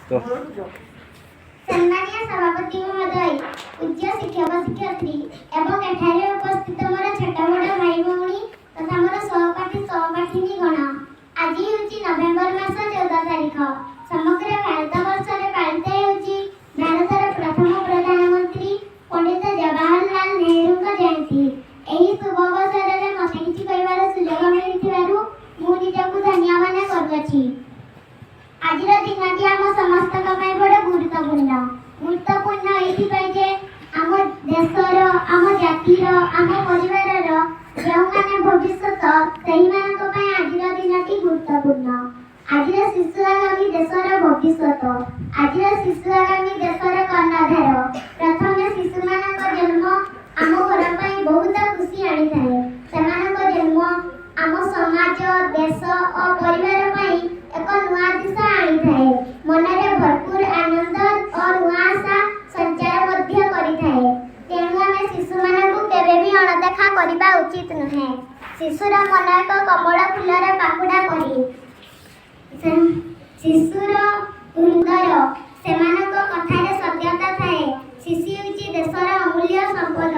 तो सम्मानीय सभापति महोदय, पूज्य शिक्षक शिक्षयित्री एवं एठारे उपस्थित मोर छोट बड़ भाई भौणी तथा मोर सहपाठी सहपाठिनी गण, आज होची नवेम्बर मास 14 तारिख। समग्र भारतवर्ष रे पालित होची भारतर प्रथम प्रधानमंत्री पंडित जवाहरलाल नेहरू का जयंती। एही शुभ अवसर रे मते किछि कहबार सुयोग मिलिथिबारु मु निजकु धन्यवाद करूछि। आजिर दिनटी आम समस्त बड़ गुरुत्वपूर्ण गुरुत्वपूर्ण ये आम देशर आम जातिर आम परिवार जो मैंने भविष्य से आजिर दिनटी गुरुत्वपूर्ण। आजिर शिशु आगामी देशर भविष्य, आजिर शिशु आगामी देशर कर्णधार। प्रथम शिशु मान जन्म आम घर पर बहुत खुशी आनी थाए। से जन्म आम समाज देश और परिवार पर एक नुआ दिशा आनी थाए। मनरे भरपूर आनंद और नुआ आशा संचार मध्य करि थाए। तेणु आमे शिशु मानकु केबे भी अणदेखा करिबा उचित नुहे। शिशुर मन एक कमल फुलर पाखुडा परि। शिशुर हृदय सेमानक कथारे सत्यता थाए। शिशु होची देशर अमूल्य संपद।